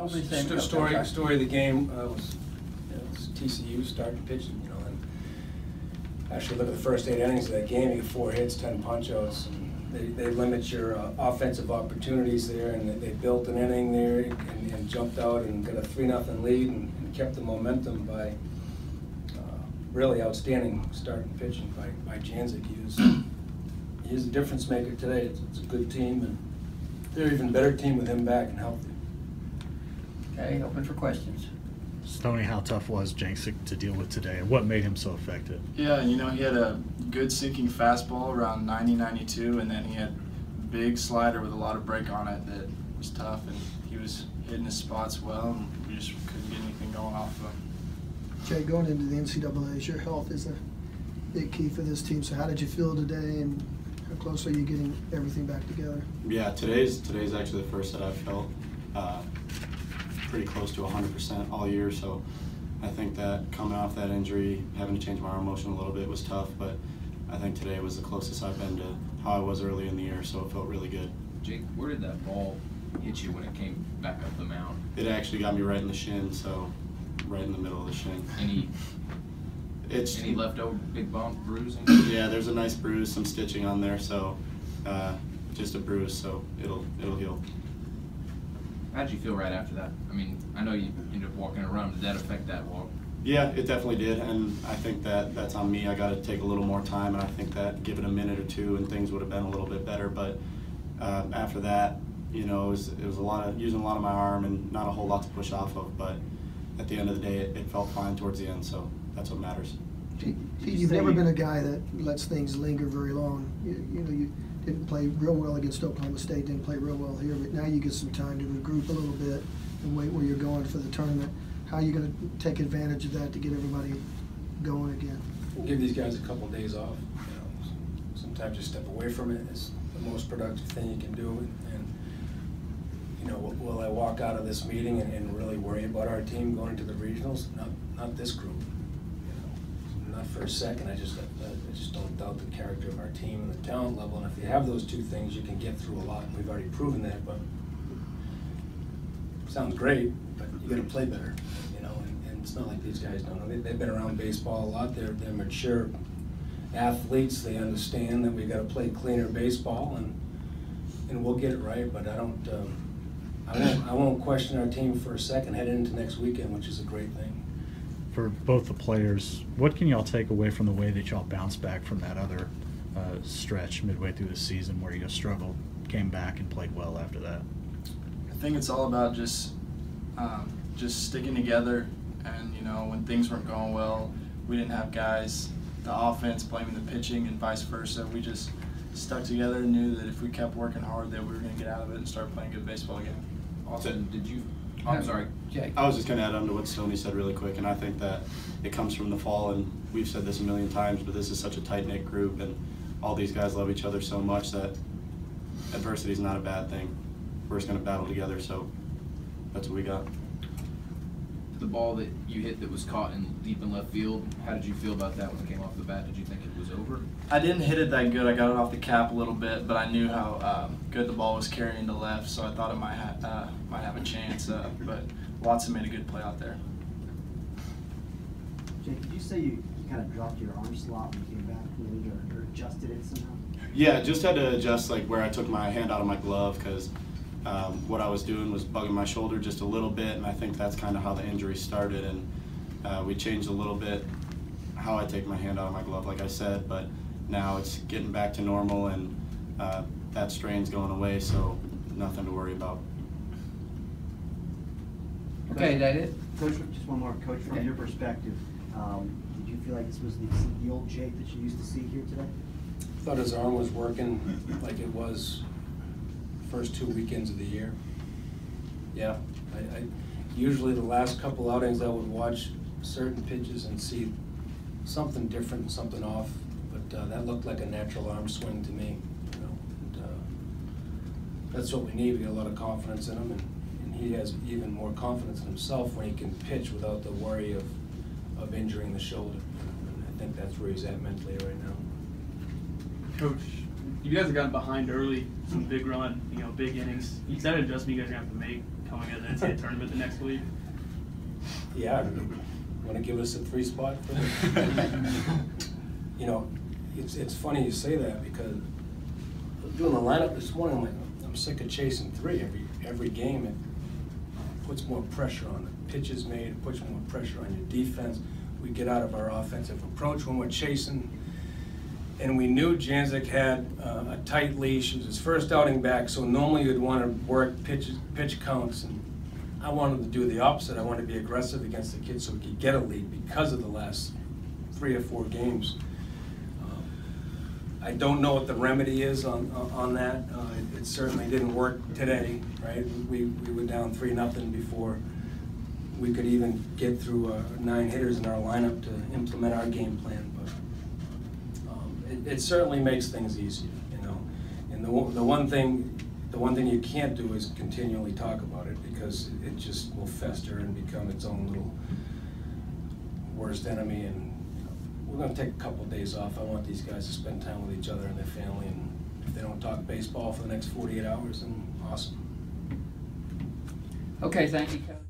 Story of the game was TCU starting pitching, and actually look at the first 8 innings of that game. You get 4 hits, 10 punch-outs. They limit your offensive opportunities there, and they built an inning there and jumped out and got a 3-0 lead and kept the momentum by really outstanding starting pitching by Janzik. He's a difference maker today. It's a good team, and they're an even better team with him back and healthy. Okay, open for questions. Stoney, how tough was Janzik to deal with today, and what made him so effective? Yeah, he had a good sinking fastball around 90-92, and then he had a big slider with a lot of break on it that was tough, and he was hitting his spots well, and we just couldn't get anything going off of him. Jay, going into the NCAAs, your health is a big key for this team. So how did you feel today, and how close are you getting everything back together? Yeah, today's actually the first that I've felt pretty close to 100% all year. So I think that coming off that injury, having to change my arm motion a little bit was tough, but I think today was the closest I've been to how I was early in the year, so it felt really good. Jake, where did that ball hit you when it came back up the mound? It actually got me right in the shin, so right in the middle of the shin. Any leftover big bump, bruising? Yeah, there's a nice bruise, some stitching on there, so just a bruise, so it'll heal. How'd you feel right after that? I mean, I know you ended up walking around. Did that affect that walk? Yeah, it definitely did, and I think that's on me. I got to take a little more time, and I think that give it a minute or two and things would have been a little bit better. But after that, it was a lot of using a lot of my arm and not a whole lot to push off of. But at the end of the day, it felt fine towards the end, so that's what matters. Pete, you've never been a guy that lets things linger very long. You didn't play real well against Oklahoma State, didn't play real well here, but now you get some time to regroup a little bit and wait where you're going for the tournament. How are you going to take advantage of that to get everybody going again? We'll give these guys a couple of days off. Sometimes just step away from it is the most productive thing you can do. And will I walk out of this meeting and really worry about our team going to the regionals? Not this group. Not for a second. I just don't doubt the character of our team and the talent level. And if you have those two things, you can get through a lot. And we've already proven that. But sounds great, but you got to play better. And it's not like these guys don't know. They've been around baseball a lot. They're mature athletes. They understand that we got to play cleaner baseball, and we'll get it right. But I won't question our team for a second heading into next weekend, which is a great thing. For both the players, what can y'all take away from the way that y'all bounced back from that other stretch midway through the season where you struggled, came back and played well after that? I think it's all about just sticking together, and when things weren't going well, we didn't have guys, the offense blaming the pitching and vice versa. We just stuck together and knew that if we kept working hard that we were going to get out of it and start playing good baseball again. Austin, I'm sorry, Jake. I was just going to add on to what Stoney said really quick, and I think that it comes from the fall, and we've said this a million times, but this is such a tight-knit group, and all these guys love each other so much that adversity is not a bad thing. We're just going to battle together, so that's what we got. The ball that you hit that was caught in deep in left field, how did you feel about that when it came off the bat? Did you think it was over? I didn't hit it that good. I got it off the cap a little bit, but I knew how good the ball was carrying to left, so I thought it might have a chance. But Watson made a good play out there. Jake, did you say you kind of dropped your arm slot when you came back, maybe, or adjusted it somehow? Yeah, just had to adjust where I took my hand out of my glove, because what I was doing was bugging my shoulder just a little bit, and I think that's kind of how the injury started. And we changed a little bit how I take my hand out of my glove, like I said, but now it's getting back to normal, and that strain's going away, so nothing to worry about. Okay, that it? Coach, just one more. Coach, from your perspective, did you feel like this was the old Jake that you used to see here today? I thought his arm was working like it was first 2 weekends of the year. Yeah, I usually the last couple outings I would watch certain pitches and see something different, something off, but that looked like a natural arm swing to me. And, that's what we need. We got a lot of confidence in him, and he has even more confidence in himself when he can pitch without the worry of injuring the shoulder. And I think that's where he's at mentally right now. Coach, you guys have gotten behind early, some big run, big innings. Is that an adjustment you guys are going to have to make coming into the NCAA tournament the next week? Yeah, want to give us a 3 spot for it's funny you say that, because I was doing the lineup this morning. I'm like, I'm sick of chasing 3 every game. It puts more pressure on the pitches made. It puts more pressure on your defense. We get out of our offensive approach when we're chasing. And we knew Janzik had a tight leash. It was his first outing back, so normally you'd want to work pitch counts, and I wanted to do the opposite. I wanted to be aggressive against the kid so we could get a lead because of the last 3 or 4 games. I don't know what the remedy is on that. It certainly didn't work today, right? We were down 3-0 before we could even get through 9 hitters in our lineup to implement our game plan. But it certainly makes things easier, And the one thing you can't do is continually talk about it, because it just will fester and become its own little worst enemy. And we're going to take a couple of days off. I want these guys to spend time with each other and their family. And if they don't talk baseball for the next 48 hours, then awesome. Okay, thank you, Coach.